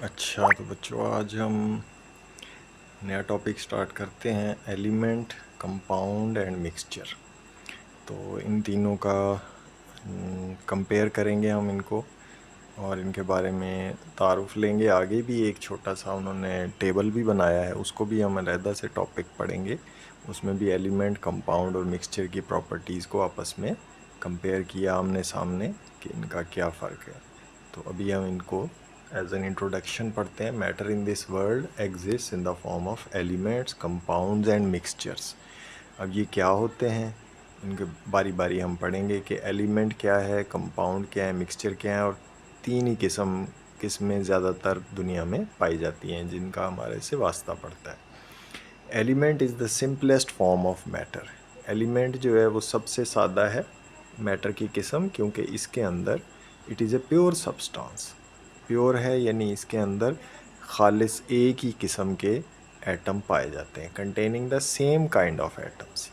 अच्छा, तो बच्चों आज हम नया टॉपिक स्टार्ट करते हैं, एलिमेंट, कंपाउंड एंड मिक्सचर। तो इन तीनों का कंपेयर करेंगे हम इनको और इनके बारे में तारुफ लेंगे। आगे भी एक छोटा सा उन्होंने टेबल भी बनाया है, उसको भी हम अलहदा से टॉपिक पढ़ेंगे। उसमें भी एलिमेंट, कंपाउंड और मिक्सचर की प्रॉपर्टीज़ को आपस में कंपेयर किया आमने सामने कि इनका क्या फ़र्क है। तो अभी हम इनको एज एन इंट्रोडक्शन पढ़ते हैं। Matter in this world exist in the form of elements, compounds and mixtures. अब ये क्या होते हैं, इनके बारी बारी हम पढ़ेंगे कि एलिमेंट क्या है, कंपाउंड क्या है, मिक्सचर क्या है, और तीन ही किस्में ज़्यादातर दुनिया में पाई जाती हैं जिनका हमारे से वास्ता पड़ता है। Element is the simplest form of matter. Element जो है वो सबसे सादा है मैटर की किस्म, क्योंकि इसके अंदर it is a pure substance. Pure है यानी इसके अंदर खालिस एक ही किस्म के एटम पाए जाते हैं, containing the same kind of atoms.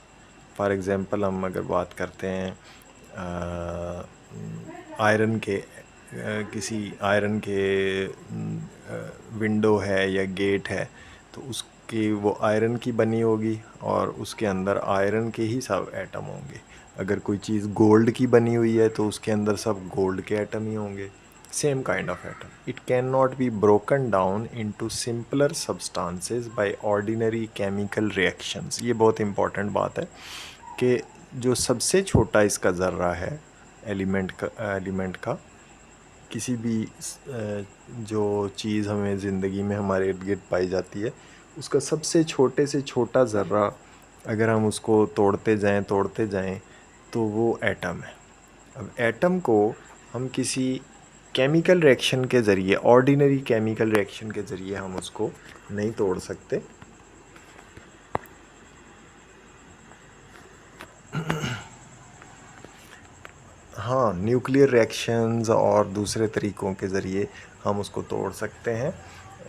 For example हम अगर बात करते हैं आयरन के, किसी आयरन के विंडो है या गेट है, तो उसकी वो आयरन की बनी होगी और उसके अंदर आयरन के ही सब एटम होंगे। अगर कोई चीज़ गोल्ड की बनी हुई है तो उसके अंदर सब गोल्ड के एटम ही होंगे। Same kind of atom. It can not be broken down into simpler substances by ordinary chemical reactions. ये बहुत इंपॉर्टेंट बात है कि जो सबसे छोटा इसका ज़र्रा है एलिमेंट का किसी भी जो चीज़ हमें ज़िंदगी में हमारे इर्द गिर्द पाई जाती है, उसका सबसे छोटे से छोटा ज़र्रा अगर हम उसको तोड़ते जाएं तो वो एटम है। अब एटम को हम किसी केमिकल रिएक्शन के ज़रिए, ऑर्डिनरी केमिकल रिएक्शन के ज़रिए हम उसको नहीं तोड़ सकते। हाँ, न्यूक्लियर रिएक्शंस और दूसरे तरीक़ों के ज़रिए हम उसको तोड़ सकते हैं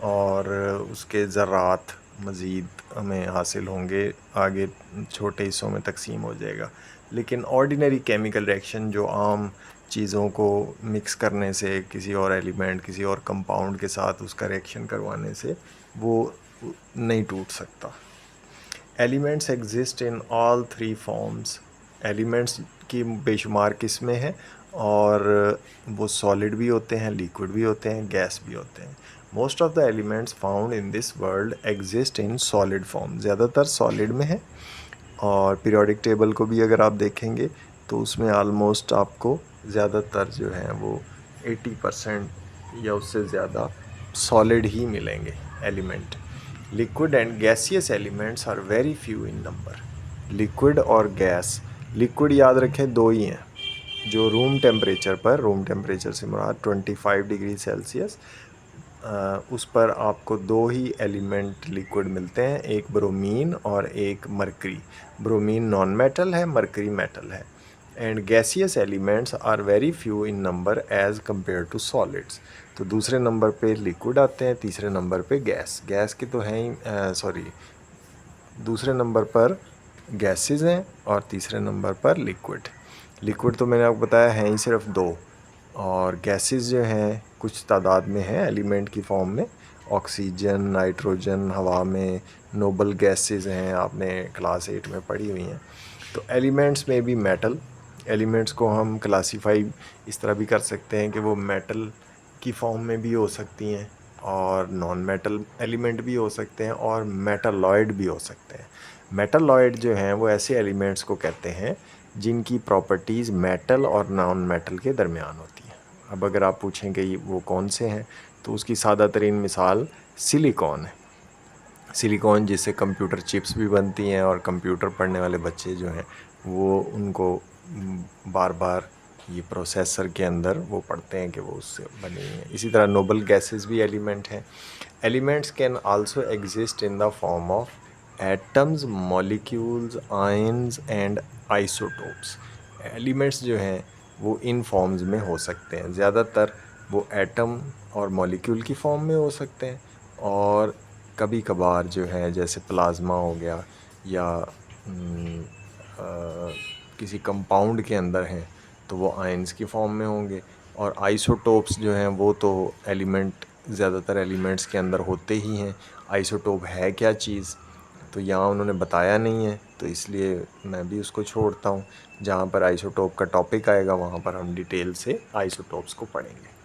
और उसके ज़रात मज़ीद हमें हासिल होंगे, आगे छोटे हिस्सों में तकसीम हो जाएगा। लेकिन ऑर्डिनरी केमिकल रिएक्शन जो आम चीज़ों को मिक्स करने से, किसी और एलिमेंट, किसी और कंपाउंड के साथ उसका रिएक्शन करवाने से वो नहीं टूट सकता। Elements exist in all three forms. Elements की बेशुमार किस्में हैं और वो सॉलिड भी होते हैं, लिक्विड भी होते हैं, गैस भी होते हैं। Most of the elements found in this world exist in solid form. ज़्यादातर सॉलिड में है और पीरियोडिक टेबल को भी अगर आप देखेंगे तो उसमें आलमोस्ट आपको ज़्यादातर जो हैं वो 80% या उससे ज़्यादा सॉलिड ही मिलेंगे element. Liquid and gaseous elements are very few in number. Liquid और गैस, लिक्विड याद रखें दो ही हैं जो रूम टेम्परेचर से मुराद 25 डिग्री सेल्सियस, उस पर आपको दो ही एलिमेंट लिक्विड मिलते हैं, एक ब्रोमीन और एक मरकरी। ब्रोमीन नॉन मेटल है, मरकरी मेटल है। And gaseous elements are very few in number as compare to solids. तो दूसरे नंबर पे लिक्विड आते हैं, तीसरे नंबर पे गैस की तो हैं ही, दूसरे नंबर पर गैसेस हैं और तीसरे नंबर पर लिक्विड तो मैंने आपको बताया हैं ही सिर्फ दो, और गैसेस जो हैं कुछ तादाद में हैं एलिमेंट की फॉर्म में। ऑक्सीजन, नाइट्रोजन हवा में नोबल गैसेस हैं, आपने क्लास 8 में पढ़ी हुई हैं। तो एलिमेंट्स में भी मेटल, एलिमेंट्स को हम क्लासीफाई इस तरह भी कर सकते हैं कि वो मेटल की फॉर्म में भी हो सकती हैं और नॉन मेटल एलिमेंट भी हो सकते हैं और मेटालॉइड भी हो सकते हैं। मेटालॉइड जो हैं वो ऐसे एलिमेंट्स को कहते हैं जिनकी प्रॉपर्टीज़ मेटल और नॉन मेटल के दरमियान होती हैं। अब अगर आप पूछें कि वो कौन से हैं, तो उसकी सादा तरीन मिसाल सिलिकॉन है। सिलिकॉन जिससे कंप्यूटर चिप्स भी बनती हैं और कंप्यूटर पढ़ने वाले बच्चे जो हैं वो उनको बार बार ये प्रोसेसर के अंदर वो पढ़ते हैं कि वो उससे बनी हुई हैं। इसी तरह नोबल गैसेस भी एलिमेंट हैं। Elements can also exist in the form of atoms, molecules, ions and isotopes. Elements जो हैं वो इन फॉर्म्स में हो सकते हैं। ज़्यादातर वो एटम और मॉलिक्यूल की फॉर्म में हो सकते हैं और कभी कभार जो है जैसे प्लाज्मा हो गया या किसी कंपाउंड के अंदर हैं तो वो आयंस की फॉर्म में होंगे। और आइसोटोप्स जो हैं वो तो एलिमेंट ज़्यादातर एलिमेंट्स के अंदर होते ही हैं। आइसोटोप है क्या चीज़, तो यहाँ उन्होंने बताया नहीं है, तो इसलिए मैं भी उसको छोड़ता हूँ। जहाँ पर आइसोटोप का टॉपिक आएगा वहाँ पर हम डिटेल से आइसोटोप्स को पढ़ेंगे।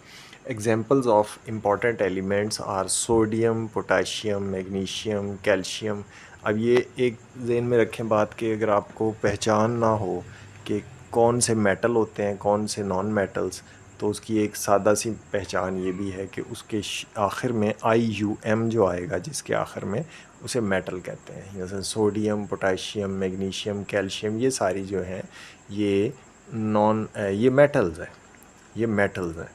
Examples of important elements are sodium, potassium, magnesium, calcium. अब ये एक ज़हन में रखें बात कि अगर आपको पहचान ना हो कि कौन से मेटल होते हैं कौन से नॉन मेटल्स, तो उसकी एक सादा सी पहचान ये भी है कि उसके आखिर में IUM जो आएगा, जिसके आखिर में, उसे मेटल कहते हैं। जैसे सोडियम, पोटाशियम, मैग्नीशियम, कैल्शियम, ये सारी जो हैं ये ये मेटल्स हैं।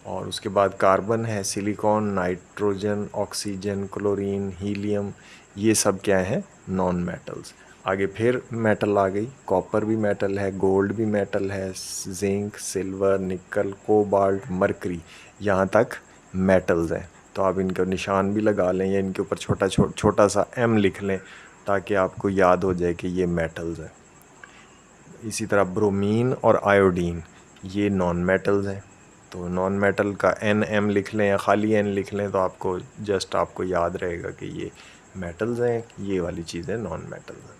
और उसके बाद कार्बन है, silicon, nitrogen, oxygen, chlorine, helium, ये सब क्या हैं, नॉन मेटल्स। आगे फिर मेटल आ गई, कॉपर भी मेटल है, गोल्ड भी मेटल है, जिंक, सिल्वर, निकल, कोबाल्ट, मरकरी, यहाँ तक मेटल्स हैं। तो आप इनका निशान भी लगा लें या इनके ऊपर छोटा सा M लिख लें ताकि आपको याद हो जाए कि ये मेटल्स हैं। इसी तरह ब्रोमीन और आयोडीन, ये नॉन मेटल्स हैं। तो नॉन मेटल का NM लिख लें या खाली N लिख लें तो आपको याद रहेगा कि ये मेटल्स हैं, ये वाली चीज़ें नॉन मेटल्स हैं।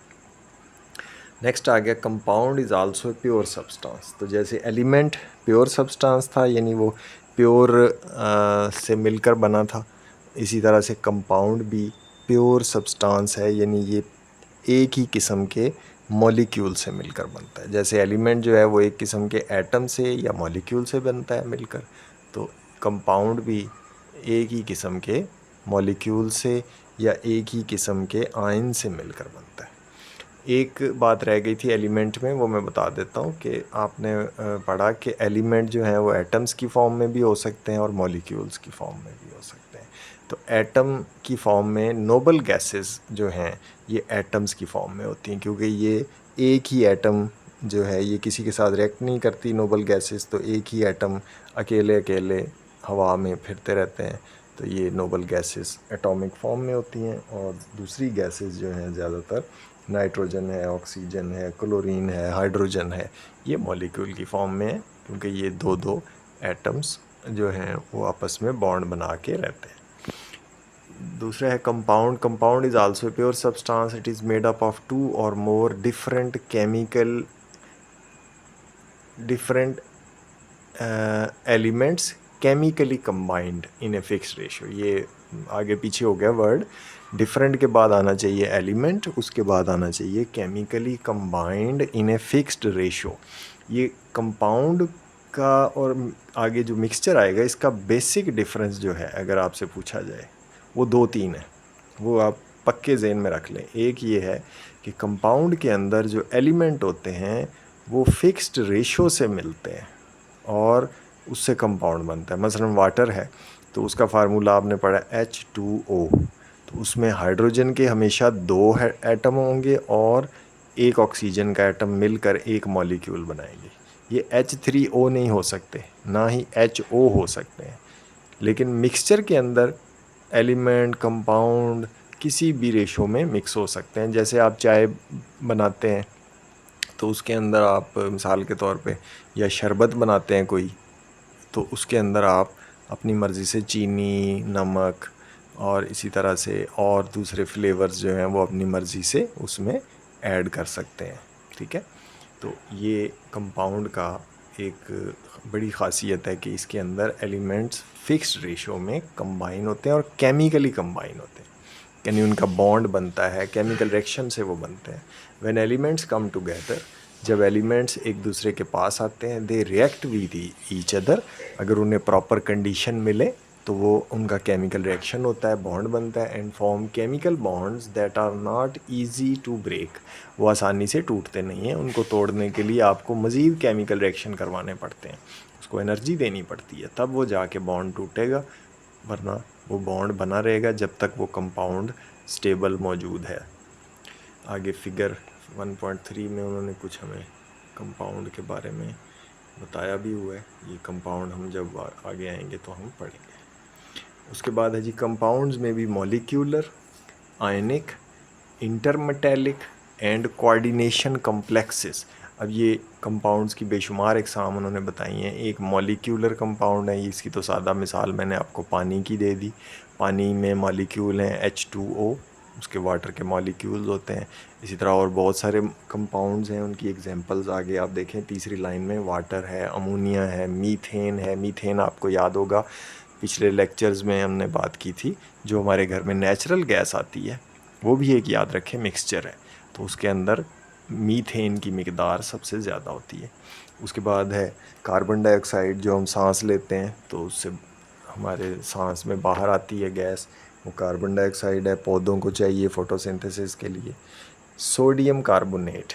नेक्स्ट आ गया compound is also pure substance. तो जैसे एलिमेंट प्योर सब्सटेंस था, यानी वो प्योर से मिलकर बना था, इसी तरह से कंपाउंड भी प्योर सब्सटेंस है, यानी ये एक ही किस्म के मॉलिक्यूल से मिलकर बनता है। जैसे एलिमेंट जो है वो एक किस्म के एटम से या मॉलिक्यूल से बनता है मिलकर, तो कंपाउंड भी एक ही किस्म के मॉलिक्यूल से या एक ही किस्म के आयन से मिलकर बनता है। एक बात रह गई थी एलिमेंट में, वो मैं बता देता हूँ कि आपने पढ़ा कि एलिमेंट जो हैं वो एटम्स की फॉर्म में भी हो सकते हैं और मॉलिक्यूल्स की फॉर्म में भी हो सकते हैं। तो एटम की फॉर्म में नोबल गैसेस जो हैं ये एटम्स की फॉर्म में होती हैं, क्योंकि ये एक ही एटम जो है ये किसी के साथ रिएक्ट नहीं करती नोबल गैसेस, तो एक ही एटम अकेले अकेले हवा में फिरते रहते हैं, तो ये नोबल गैसेस एटॉमिक फॉर्म में होती हैं। और दूसरी गैसेस जो हैं ज़्यादातर नाइट्रोजन है, ऑक्सीजन है, क्लोरीन है, हाइड्रोजन है, ये मॉलिक्यूल की फॉर्म में है, क्योंकि ये दो दो एटम्स जो हैं वो आपस में बॉन्ड बना के रहते हैं। दूसरा है compound. Compound is also pure substance, it is made up of 2 और more different elements chemically combined in a fixed ratio. ये आगे पीछे हो गया वर्ड, डिफरेंट के बाद आना चाहिए एलिमेंट, उसके बाद आना चाहिए chemically combined in a fixed ratio. ये कंपाउंड का और आगे जो मिक्सचर आएगा इसका बेसिक डिफरेंस जो है अगर आपसे पूछा जाए वो 2-3 है, वो आप पक्के ज़हन में रख लें। एक ये है कि कंपाउंड के अंदर जो एलिमेंट होते हैं वो फिक्स्ड रेशो से मिलते हैं और उससे कंपाउंड बनता है। मसलन वाटर है तो उसका फार्मूला आपने पढ़ा H2O, तो उसमें हाइड्रोजन के हमेशा 2 एटम होंगे और एक ऑक्सीजन का एटम मिलकर एक मॉलिक्यूल बनाएंगे। ये H3O नहीं हो सकते, ना ही HO हो सकते हैं। लेकिन मिक्सचर के अंदर एलिमेंट कंपाउंड किसी भी रेशो में मिक्स हो सकते हैं। जैसे आप चाय बनाते हैं तो उसके अंदर आप मिसाल के तौर पे या शरबत बनाते हैं कोई, तो उसके अंदर आप अपनी मर्ज़ी से चीनी, नमक और इसी तरह से और दूसरे फ्लेवर्स जो हैं वो अपनी मर्ज़ी से उसमें ऐड कर सकते हैं। ठीक है, तो ये कंपाउंड का एक बड़ी ख़ासियत है कि इसके अंदर एलिमेंट्स फिक्स्ड रेशो में कंबाइन होते हैं और केमिकली कंबाइन होते हैं, यानी उनका बॉन्ड बनता है, केमिकल रिएक्शन से वो बनते हैं। व्हेन एलिमेंट्स कम टुगेदर, जब एलिमेंट्स एक दूसरे के पास आते हैं, they react with each other, अगर उन्हें प्रॉपर कंडीशन मिले तो वो उनका केमिकल रिएक्शन होता है, बॉन्ड बनता है and form chemical bonds that are not easy to break. वो आसानी से टूटते नहीं हैं, उनको तोड़ने के लिए आपको मज़ीद केमिकल रिएक्शन करवाने पड़ते हैं, उसको एनर्जी देनी पड़ती है, तब वो जाके बॉन्ड टूटेगा, वरना वो बॉन्ड बना रहेगा जब तक वो कंपाउंड स्टेबल मौजूद है। आगे फिगर 1.3 में उन्होंने कुछ हमें कंपाउंड के बारे में बताया भी हुआ है। ये कंपाउंड हम जब आगे आएंगे तो हम पढ़ेंगे। उसके बाद है जी कंपाउंड्स में भी molecular, ionic, intermetallic and coordination complexes. अब ये कंपाउंड्स की बेशुमार इकसाम उन्होंने बताई हैं। एक मॉलिक्यूलर कंपाउंड है, इसकी तो सादा मिसाल मैंने आपको पानी की दे दी। पानी में मॉलिक्यूल हैं H2O, उसके वाटर के मॉलिक्यूल्स होते हैं। इसी तरह और बहुत सारे कंपाउंड्स हैं, उनकी एग्जांपल्स आगे आप देखें तीसरी लाइन में। वाटर है, अमोनिया है, मीथेन है। मीथेन आपको याद होगा पिछले लेक्चर्स में हमने बात की थी, जो हमारे घर में नेचुरल गैस आती है, वो भी एक याद रखें मिक्सचर है। तो उसके अंदर मीथेन की मिकदार सबसे ज़्यादा होती है। उसके बाद है कार्बन डाइऑक्साइड, जो हम सांस लेते हैं तो उससे हमारे सांस में बाहर आती है गैस, वो कार्बन डाइऑक्साइड है, पौधों को चाहिए फोटोसिंथेसिस के लिए। सोडियम कार्बोनेट,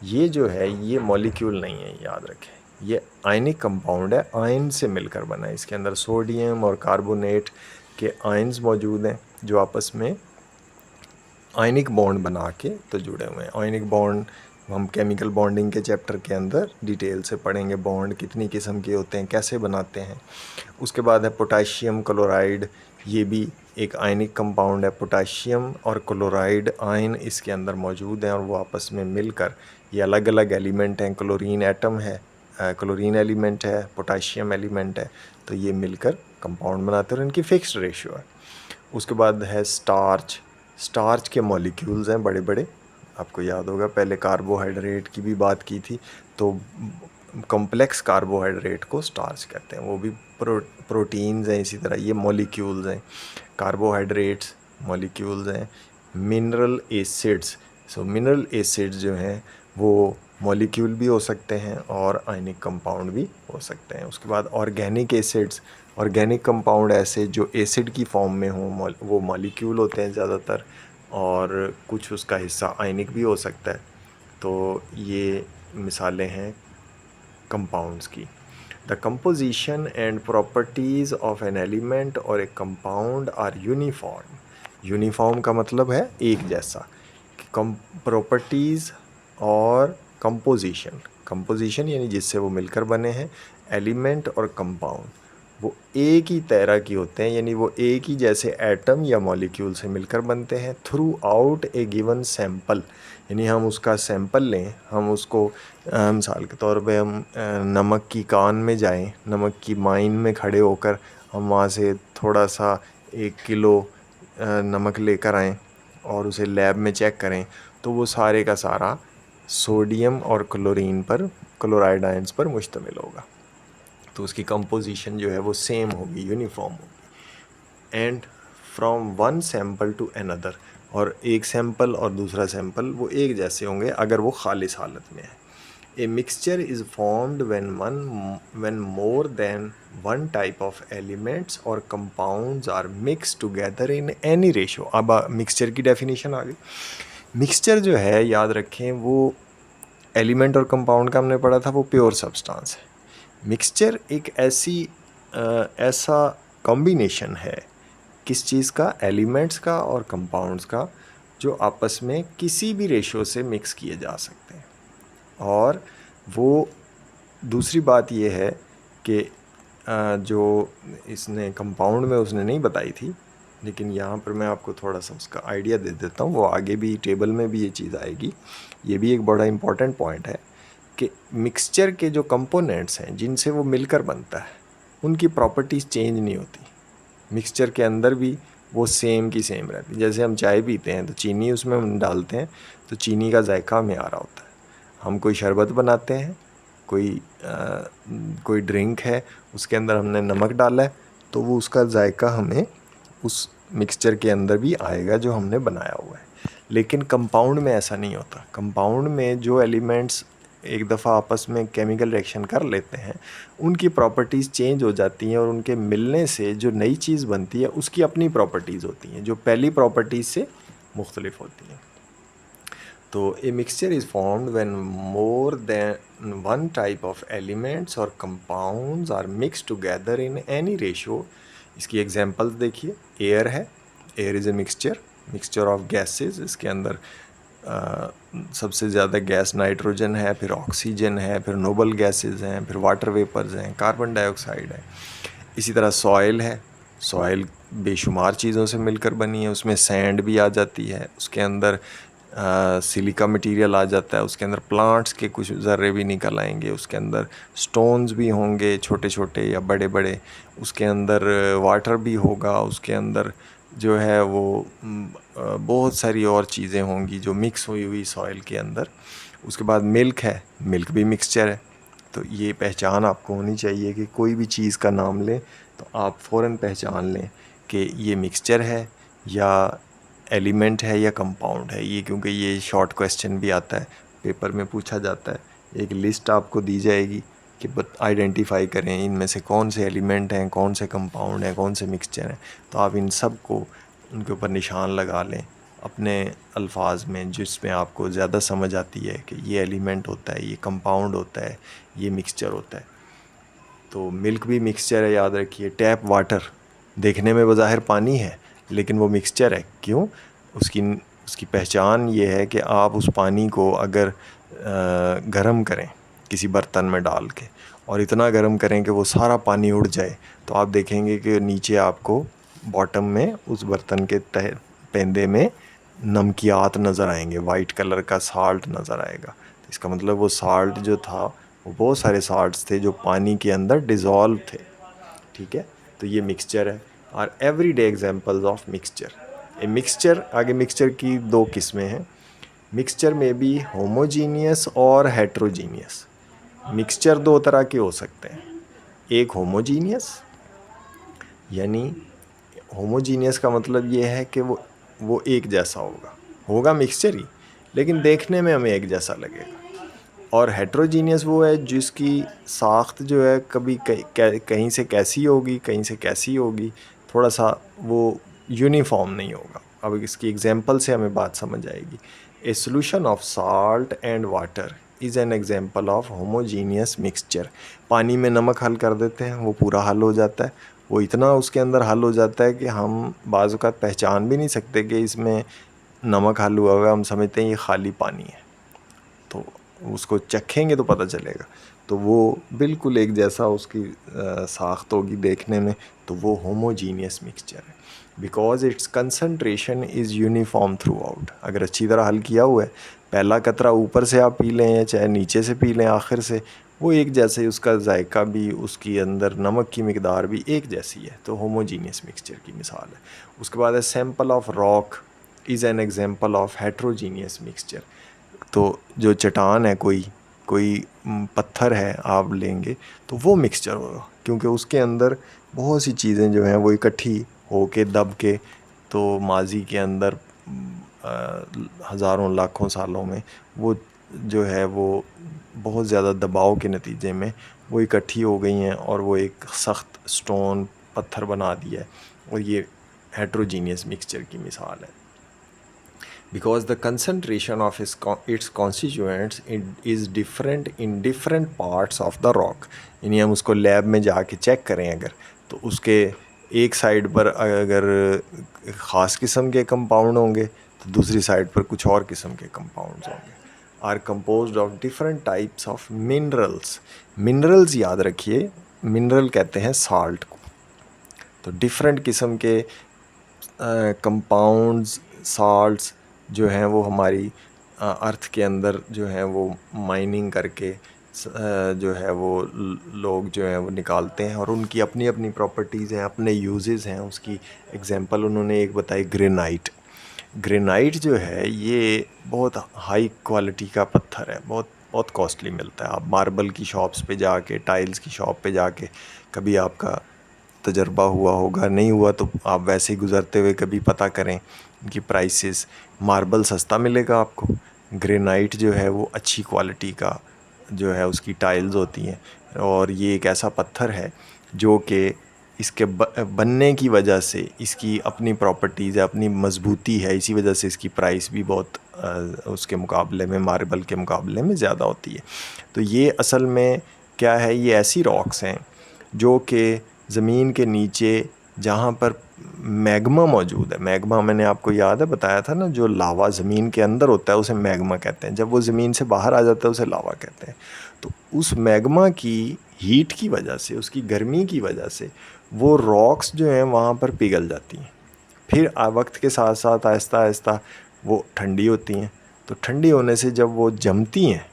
ये जो है ये मॉलिक्यूल नहीं है, याद रखें, ये आयनिक कंपाउंड है, आयन से मिलकर बना है। इसके अंदर सोडियम और कार्बोनेट के आयन्स मौजूद हैं जो आपस में आयनिक बॉन्ड बना के तो जुड़े हुए हैं। आयनिक बॉन्ड हम केमिकल बॉन्डिंग के चैप्टर के अंदर डिटेल से पढ़ेंगे, बॉन्ड कितनी किस्म के होते हैं, कैसे बनाते हैं। उसके बाद है पोटाशियम क्लोराइड, ये भी एक आयनिक कंपाउंड है। पोटाशियम और क्लोराइड आयन इसके अंदर मौजूद हैं और वो आपस में मिलकर ये अलग अलग एलिमेंट हैं। क्लोरीन एटम है, क्लोरीन एलिमेंट है, पोटाशियम एलिमेंट है, तो ये मिलकर कंपाउंड बनाते हैं और इनकी फिक्स्ड रेशियो है। उसके बाद है स्टार्च। स्टार्च के मॉलिक्यूल्स हैं बड़े बड़े, आपको याद होगा पहले कार्बोहाइड्रेट की भी बात की थी, तो कॉम्प्लेक्स कार्बोहाइड्रेट को स्टार्च कहते हैं, वो भी प्रोटीन्स हैं। इसी तरह ये मॉलिक्यूल्स हैं, कार्बोहाइड्रेट्स मॉलिक्यूल्स हैं। मिनरल एसिड्स, सो मिनरल एसिड्स जो हैं वो मॉलिक्यूल भी हो सकते हैं और आयनिक कंपाउंड भी हो सकते हैं। उसके बाद ऑर्गेनिक एसिड्स, ऑर्गेनिक कंपाउंड ऐसे जो एसिड की फॉर्म में हों, वो मॉलिक्यूल होते हैं ज़्यादातर, और कुछ उसका हिस्सा आयनिक भी हो सकता है। तो ये मिसालें हैं कंपाउंड्स की। The composition and properties of an element और a compound are uniform. Uniform का मतलब है एक जैसा। प्रॉपर्टीज़ और कंपोजिशन, कंपोजिशन यानी जिससे वो मिलकर बने हैं, एलिमेंट और कंपाउंड वो एक ही तरह की होते हैं, यानी वो एक ही जैसे एटम या मॉलिक्यूल से मिलकर बनते हैं। थ्रू आउट ए गिवन सैंपल, यानी हम उसका सैंपल लें, हम उसको मिसाल के तौर पे हम नमक की कान में जाएं, नमक की माइन में खड़े होकर हम वहाँ से थोड़ा सा 1 किलो नमक लेकर आएँ और उसे लैब में चेक करें, तो वो सारे का सारा सोडियम और क्लोरीन पर, क्लोराइड आयंस पर मुश्तमिल होगा। तो उसकी कंपोजिशन जो है वो सेम होगी, यूनिफॉर्म होगी। And from one sample to another, और एक सैंपल और दूसरा सैंपल वो एक जैसे होंगे अगर वो खालिस हालत में है। ए mixture is formed when more than one type of elements or compounds are mixed together in any ratio। अब मिक्सचर की डेफिनेशन आ गई। मिक्सचर जो है याद रखें, वो एलिमेंट और कंपाउंड का हमने पढ़ा था, वो प्योर सब्सटेंस है। मिक्सचर एक ऐसा कॉम्बिनेशन है किस चीज़ का, एलिमेंट्स का और कंपाउंड्स का, जो आपस में किसी भी रेशो से मिक्स किए जा सकते हैं। और वो दूसरी बात ये है कि जो इसने कंपाउंड में उसने नहीं बताई थी, लेकिन यहाँ पर मैं आपको थोड़ा सा उसका आइडिया दे देता हूँ, वो आगे भी टेबल में भी ये चीज़ आएगी। ये भी एक बड़ा इम्पॉर्टेंट पॉइंट है कि मिक्सचर के जो कंपोनेंट्स हैं जिनसे वो मिलकर बनता है, उनकी प्रॉपर्टीज़ चेंज नहीं होती। मिक्सचर के अंदर भी वो सेम की सेम रहती। जैसे हम चाय पीते हैं तो चीनी उसमें हम डालते हैं तो चीनी का जायका हमें आ रहा होता है। हम कोई शरबत बनाते हैं, कोई ड्रिंक है, उसके अंदर हमने नमक डाला है, तो वो उसका जायका हमें उस मिक्सचर के अंदर भी आएगा जो हमने बनाया हुआ है। लेकिन कंपाउंड में ऐसा नहीं होता। कंपाउंड में जो एलिमेंट्स एक दफ़ा आपस में केमिकल रिएक्शन कर लेते हैं, उनकी प्रॉपर्टीज़ चेंज हो जाती हैं और उनके मिलने से जो नई चीज़ बनती है उसकी अपनी प्रॉपर्टीज़ होती हैं जो पहली प्रॉपर्टीज़ से मुख्तलिफ होती हैं। तो a mixture is formed when more than one type of elements और compounds are mix together in any ratio. इसकी एग्जांपल्स देखिए, एयर है, air is a mixture of gases. इसके अंदर सबसे ज़्यादा गैस नाइट्रोजन है, फिर ऑक्सीजन है, फिर नोबल गैसेस हैं, फिर वाटर वेपर्स हैं, कार्बन डाइऑक्साइड है। इसी तरह सॉइल है, सॉइल बेशुमार चीज़ों से मिलकर बनी है, उसमें सैंड भी आ जाती है, उसके अंदर सिलिका मटेरियल आ जाता है, उसके अंदर प्लांट्स के कुछ ज़र्रे भी निकल आएंगे, उसके अंदर स्टोन्स भी होंगे छोटे छोटे या बड़े बड़े, उसके अंदर वाटर भी होगा, उसके अंदर जो है वो बहुत सारी और चीज़ें होंगी जो मिक्स हुई हुई सॉइल के अंदर। उसके बाद मिल्क है, मिल्क भी मिक्सचर है। तो ये पहचान आपको होनी चाहिए कि कोई भी चीज़ का नाम लें तो आप फ़ौरन पहचान लें कि ये मिक्सचर है या एलिमेंट है या कंपाउंड है। ये क्योंकि ये शॉर्ट क्वेश्चन भी आता है, पेपर में पूछा जाता है। एक लिस्ट आपको दी जाएगी कि आइडेंटिफाई करें इनमें से कौन से एलिमेंट हैं, कौन से कंपाउंड हैं, कौन से मिक्सचर हैं। तो आप इन सब को उनके ऊपर निशान लगा लें अपने अल्फाज में, जिसमें आपको ज़्यादा समझ आती है कि ये एलिमेंट होता है, ये कंपाउंड होता है, ये मिक्सचर होता है। तो मिल्क भी मिक्सचर है, याद रखिए। टैप वाटर देखने में बज़ाहिर पानी है लेकिन वो मिक्सचर है। क्यों? उसकी उसकी पहचान ये है कि आप उस पानी को अगर गर्म करें किसी बर्तन में डाल के और इतना गर्म करें कि वो सारा पानी उड़ जाए, तो आप देखेंगे कि नीचे आपको बॉटम में उस बर्तन के तह पेंदे में नमकियात नज़र आएंगे, वाइट कलर का साल्ट नज़र आएगा। तो इसका मतलब वो साल्ट जो था वो बहुत सारे साल्ट्स थे जो पानी के अंदर डिज़ोल्व थे। ठीक है, तो ये मिक्सचर है। और everyday examples of mixture. A mixture, आगे मिक्सचर की दो किस्में हैं। मिक्सचर में भी होमोजीनियस और हेट्रोजीनियस। मिक्सचर दो तरह के हो सकते हैं। एक होमोजीनियस, यानी होमोजीनियस का मतलब ये है कि वो एक जैसा होगा मिक्सचर ही, लेकिन देखने में हमें एक जैसा लगेगा। और हेट्रोजीनियस वो है जिसकी साख्त जो है कभी कहीं से कैसी होगी, कहीं से कैसी होगी, थोड़ा सा वो यूनिफॉर्म नहीं होगा। अब इसकी एग्जांपल से हमें बात समझ आएगी। ए solution of salt and water is an example of homogeneous mixture. पानी में नमक हल कर देते हैं, वो पूरा हल हो जाता है। वो इतना उसके अंदर हल हो जाता है कि हम बाज़ औक़ात पहचान भी नहीं सकते कि इसमें नमक हल हुआ हुआ है, हम समझते हैं ये खाली पानी है। तो उसको चखेंगे तो पता चलेगा, तो वो बिल्कुल एक जैसा उसकी साख्त होगी देखने में। तो वो होमोजीनियस मिक्सचर है because it's concentration is uniform through out. अगर अच्छी तरह हल किया हुआ है, पहला कतरा ऊपर से आप पी लें या चाहे नीचे से पी लें आखिर से, वो एक जैसे ही, उसका जायका भी, उसकी अंदर नमक की मिकदार भी एक जैसी है। तो होमोजीनियस मिक्सचर की मिसाल है। उसके बाद है sample of rock is an example of heterogeneous mixture. तो जो चट्टान है, कोई पत्थर है आप लेंगे तो वो मिक्सचर होगा, क्योंकि उसके अंदर बहुत सी चीज़ें जो हैं वो इकट्ठी होके दब के, तो माजी के अंदर हज़ारों लाखों सालों में वो जो है वो बहुत ज़्यादा दबाव के नतीजे में वो इकट्ठी हो गई हैं और वो एक सख्त स्टोन पत्थर बना दिया है। और ये हेट्रोजीनियस मिक्सचर की मिसाल है। Because the concentration of its constituents is different in different parts of the rock। यानी हम उसको लैब में जाके चेक करें अगर, तो उसके एक साइड पर अगर ख़ास किस्म के कंपाउंड होंगे तो दूसरी साइड पर कुछ और किस्म के कंपाउंड्स होंगे। Are composed of different types of minerals. Minerals याद रखिए, मिनरल कहते हैं साल्ट को। तो डिफरेंट किस्म के कंपाउंड्स, साल्ट्स जो हैं वो हमारी अर्थ के अंदर जो है वो माइनिंग करके जो है वो लोग जो हैं वो निकालते हैं, और उनकी अपनी अपनी प्रॉपर्टीज़ हैं, अपने यूजेस हैं। उसकी एग्जांपल उन्होंने एक बताई, ग्रेनाइट। ग्रेनाइट जो है ये बहुत हाई क्वालिटी का पत्थर है, बहुत बहुत कॉस्टली मिलता है। आप मार्बल की शॉप्स पे जाके, टाइल्स की शॉप पे जाके, कभी आपका तजर्बा हुआ होगा, नहीं हुआ तो आप वैसे ही गुज़रते हुए कभी पता करें इनकी प्राइसेस। मार्बल सस्ता मिलेगा आपको, ग्रेनाइट जो है वो अच्छी क्वालिटी का जो है उसकी टाइल्स होती हैं। और ये एक ऐसा पत्थर है जो कि इसके बनने की वजह से इसकी अपनी प्रॉपर्टीज़ है, अपनी मजबूती है, इसी वजह से इसकी प्राइस भी बहुत उसके मुकाबले में, मार्बल के मुकाबले में ज़्यादा होती है। तो ये असल में क्या है, ये ऐसी रॉक्स हैं जो कि ज़मीन के नीचे जहाँ पर मैग्मा मौजूद है। मैग्मा मैंने आपको याद है बताया था ना, जो लावा ज़मीन के अंदर होता है उसे मैग्मा कहते हैं, जब वो ज़मीन से बाहर आ जाता है उसे लावा कहते हैं। तो उस मैग्मा की हीट की वजह से, उसकी गर्मी की वजह से वो रॉक्स जो हैं वहाँ पर पिघल जाती हैं। फिर वक्त के साथ साथ आहिस्ता आहिस्ता वो ठंडी होती हैं, तो ठंडी होने से जब वो जमती हैं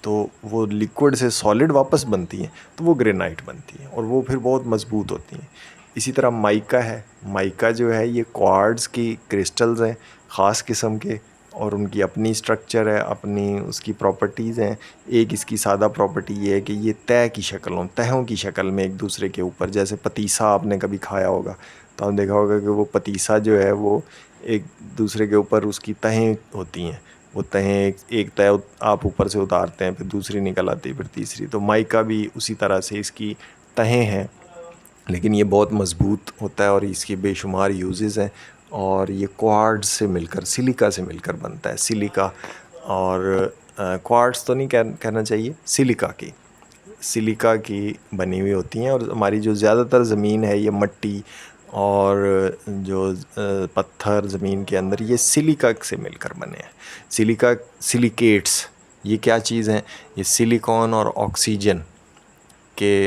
तो वो लिक्विड से सॉलिड वापस बनती हैं, तो वो ग्रेनाइट बनती है और वो फिर बहुत मज़बूत होती हैं। इसी तरह माइका है, माइका जो है ये क्वार्ट्ज़ की क्रिस्टल्स हैं ख़ास किस्म के, और उनकी अपनी स्ट्रक्चर है, अपनी उसकी प्रॉपर्टीज़ हैं। एक इसकी सादा प्रॉपर्टी ये है कि ये तह की शक्ल हों, तहों की शक्ल में एक दूसरे के ऊपर, जैसे पतीसा आपने कभी खाया होगा तो आपने देखा होगा कि वो पतीसा जो है वो एक दूसरे के ऊपर उसकी तहें होती हैं, वो तहें एक तह आप ऊपर से उतारते हैं, फिर दूसरी निकल आती है, फिर तीसरी। तो माइका भी उसी तरह से इसकी तहें हैं, लेकिन ये बहुत मज़बूत होता है और इसके बेशुमार यूजेस हैं। और ये क्वार्ट्ज़ से मिलकर, सिलिका से मिलकर बनता है, सिलिका। और क्वार्ट्ज़ तो नहीं कहना चाहिए, सिलिका की बनी हुई होती हैं। और हमारी जो ज़्यादातर ज़मीन है ये मट्टी और जो पत्थर ज़मीन के अंदर, ये सिलिका से मिलकर बने हैं। सिलिकेट्स ये क्या चीज़ हैं? ये सिलिकॉन और ऑक्सीजन के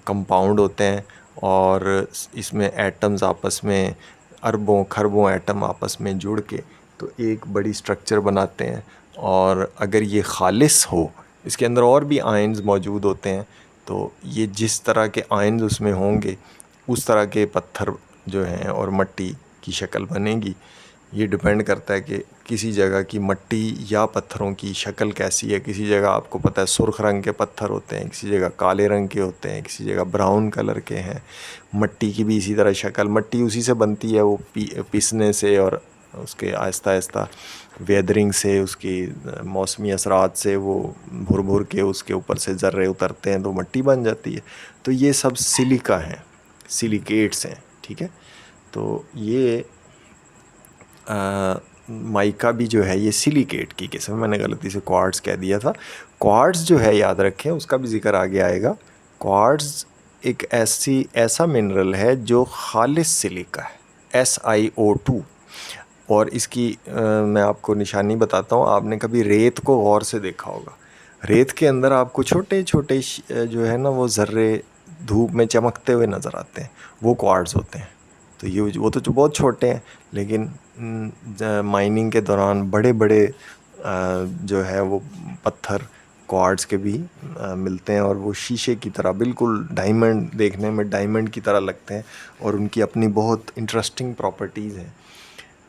कंपाउंड होते हैं और इसमें एटम्स आपस में, अरबों खरबों एटम आपस में जुड़ के तो एक बड़ी स्ट्रक्चर बनाते हैं। और अगर ये खालिस हो, इसके अंदर और भी आयन्स मौजूद होते हैं, तो ये जिस तरह के आयन्स उसमें होंगे उस तरह के पत्थर जो हैं और मट्टी की शक्ल बनेगी। ये डिपेंड करता है कि किसी जगह की मट्टी या पत्थरों की शक्ल कैसी है। किसी जगह आपको पता है सुर्ख रंग के पत्थर होते हैं, किसी जगह काले रंग के होते हैं, किसी जगह ब्राउन कलर के हैं। मट्टी की भी इसी तरह शक्ल, मट्टी उसी से बनती है, वो पीसने से और उसके आहिस्ता आहिस्ता वेदरिंग से, उसकी मौसमी असरात से वो भुर भुर के उसके ऊपर से ज़र्रे उतरते हैं तो मट्टी बन जाती है। तो ये सब सिलिका हैं, सिलिकेट्स हैं, ठीक है। तो ये माइका भी जो है ये सिलिकेट की किस्म, मैंने गलती से क्वार्ट्ज़ कह दिया था। क्वार्ट्ज़ जो है याद रखें, उसका भी ज़िक्र आगे आएगा। क्वार्ट्ज़ एक ऐसा मिनरल है जो खालिस सिलिका है, SiO2। और इसकी मैं आपको निशानी बताता हूँ। आपने कभी रेत को गौर से देखा होगा, रेत के अंदर आपको छोटे छोटे जो है ना वो ज़र्रे धूप में चमकते हुए नज़र आते हैं, वो क्वार्ट्ज़ होते हैं। तो ये वो तो जो बहुत छोटे हैं, लेकिन माइनिंग के दौरान बड़े बड़े जो है वो पत्थर क्वार्ट्ज़ के भी मिलते हैं और वो शीशे की तरह बिल्कुल डायमंड, देखने में डायमंड की तरह लगते हैं और उनकी अपनी बहुत इंटरेस्टिंग प्रॉपर्टीज़ हैं।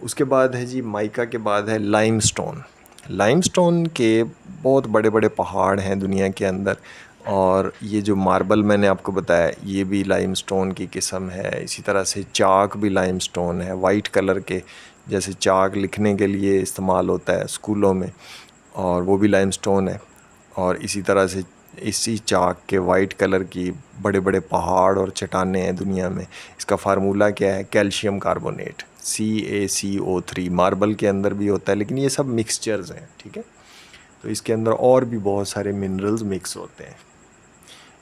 उसके बाद है जी माइका के बाद है लाइमस्टोन। लाइमस्टोन के बहुत बड़े बड़े पहाड़ हैं दुनिया के अंदर, और ये जो मार्बल मैंने आपको बताया ये भी लाइमस्टोन की किस्म है। इसी तरह से चाक भी लाइमस्टोन है, वाइट कलर के, जैसे चाक लिखने के लिए इस्तेमाल होता है स्कूलों में, और वो भी लाइमस्टोन है। और इसी तरह से इसी चाक के वाइट कलर की बड़े बड़े पहाड़ और चट्टानें हैं दुनिया में। इसका फार्मूला क्या है? Calcium carbonate, CaCO3। मार्बल के अंदर भी होता है, लेकिन ये सब मिक्सचर्स हैं, ठीक है। तो इसके अंदर और भी बहुत सारे मिनरल्स मिक्स होते हैं।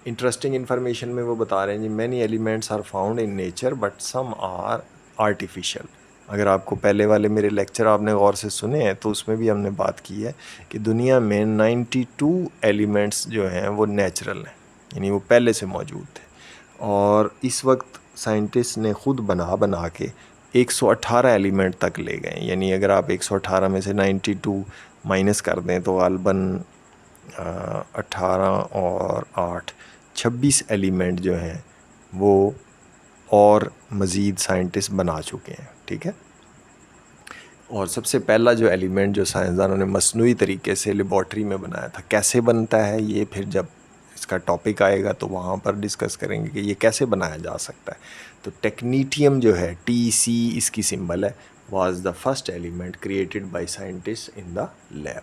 इंटरेस्टिंग इन्फॉर्मेशन में वो बता रहे हैं जी, many elements are found in nature but some are artificial. अगर आपको पहले वाले मेरे लेक्चर आपने गौर से सुने हैं तो उसमें भी हमने बात की है कि दुनिया में 92 एलिमेंट्स जो हैं वो नेचुरल हैं, यानी वो पहले से मौजूद थे। और इस वक्त साइंटिस्ट ने ख़ुद बना के 118 एलिमेंट तक ले गए। यानी अगर आप 118 में से 92 माइनस कर दें तो गालबन 18 और 8 26 एलिमेंट जो हैं वो और मज़ीद साइंटिस्ट बना चुके हैं, ठीक है। और सबसे पहला जो एलिमेंट जो साइंसदानों ने मसनूई तरीके से लेबॉर्ट्री में बनाया था, कैसे बनता है ये फिर जब इसका टॉपिक आएगा तो वहाँ पर डिस्कस करेंगे कि ये कैसे बनाया जा सकता है। तो टेक्नीटियम जो है, Tc इसकी सिंबल है, was the first element created by scientist in the lab.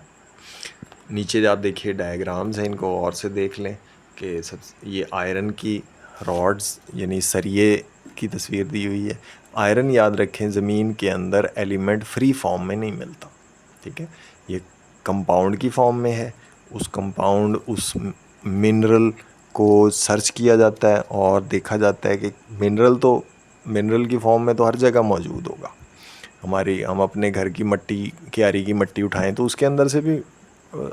नीचे आप देखिए डायग्राम्स हैं, इनको और से देख लें कि सब ये आयरन की रॉड्स यानी सरिये की तस्वीर दी हुई है। आयरन याद रखें ज़मीन के अंदर एलिमेंट फ्री फॉर्म में नहीं मिलता, ठीक है, ये कंपाउंड की फॉर्म में है। उस कंपाउंड, उस मिनरल को सर्च किया जाता है और देखा जाता है कि मिनरल की फॉर्म में तो हर जगह मौजूद होगा। हम अपने घर की मट्टी, क्यारी की मट्टी उठाएं तो उसके अंदर से भी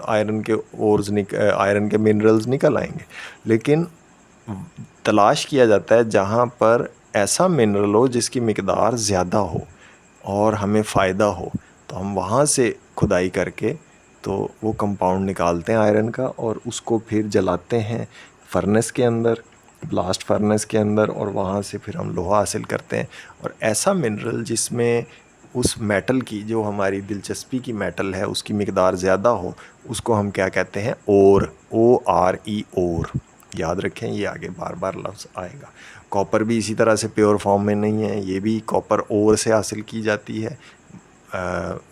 आयरन के मिनरल्स निकल आएंगे। लेकिन तलाश किया जाता है जहाँ पर ऐसा मिनरल हो जिसकी मिकदार ज़्यादा हो और हमें फ़ायदा हो, तो हम वहाँ से खुदाई करके तो वो कंपाउंड निकालते हैं आयरन का, और उसको फिर जलाते हैं फर्नेस के अंदर, ब्लास्ट फर्नेस के अंदर, और वहाँ से फिर हम लोहा हासिल करते हैं। और ऐसा मिनरल जिसमें उस मेटल की, जो हमारी दिलचस्पी की मेटल है, उसकी मिकदार ज़्यादा हो, उसको हम क्या कहते हैं? ओर, ORE, ओर। याद रखें, ये आगे बार बार लफ्ज़ आएगा। कॉपर भी इसी तरह से प्योर फॉर्म में नहीं है, ये भी कॉपर ओर से हासिल की जाती है।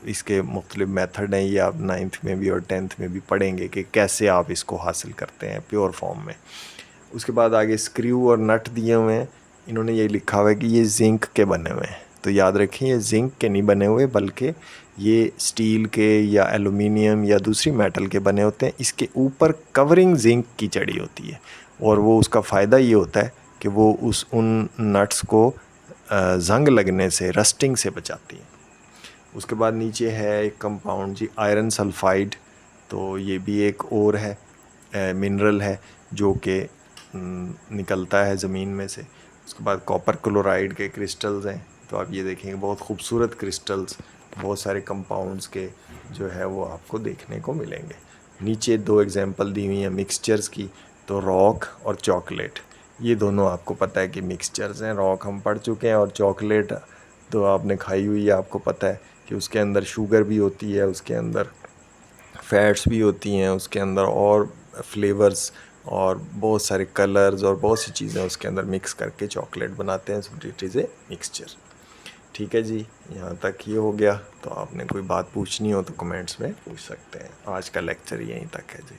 इसके मुख्तलिफ मेथड हैं, ये आप 9th में भी और 10th में भी पढ़ेंगे कि कैसे आप इसको हासिल करते हैं प्योर फॉर्म में। उसके बाद आगे स्क्रू और नट दिए हुए हैं, इन्होंने ये लिखा हुआ है कि ये जिंक के बने हुए हैं। तो याद रखें, ये जिंक के नहीं बने हुए, बल्कि ये स्टील के या एलुमिनियम या दूसरी मेटल के बने होते हैं। इसके ऊपर कवरिंग जिंक की चढ़ी होती है, और वो उसका फ़ायदा ये होता है कि वो उन नट्स को जंग लगने से, रस्टिंग से बचाती हैं। उसके बाद नीचे है एक कंपाउंड जी, आयरन सल्फाइड। तो ये भी एक और है, मिनरल है जो कि निकलता है ज़मीन में से। उसके बाद कॉपर क्लोराइड के क्रिस्टल्स हैं, तो आप ये देखेंगे बहुत खूबसूरत क्रिस्टल्स, बहुत सारे कंपाउंड्स के जो है वो आपको देखने को मिलेंगे। नीचे 2 एग्जांपल दी हुई हैं मिक्सचर्स की, तो रॉक और चॉकलेट। ये दोनों आपको पता है कि मिक्सचर्स हैं। रॉक हम पढ़ चुके हैं, और चॉकलेट तो आपने खाई हुई है, आपको पता है कि उसके अंदर शुगर भी होती है, उसके अंदर फैट्स भी होती हैं, उसके अंदर और फ्लेवर्स और बहुत सारे कलर्स और बहुत सी चीज़ें उसके अंदर मिक्स करके चॉकलेट बनाते हैं। So it is a mixture. ठीक है जी, यहाँ तक ये हो गया। तो आपने कोई बात पूछनी हो तो कमेंट्स में पूछ सकते हैं। आज का लेक्चर यहीं तक है जी।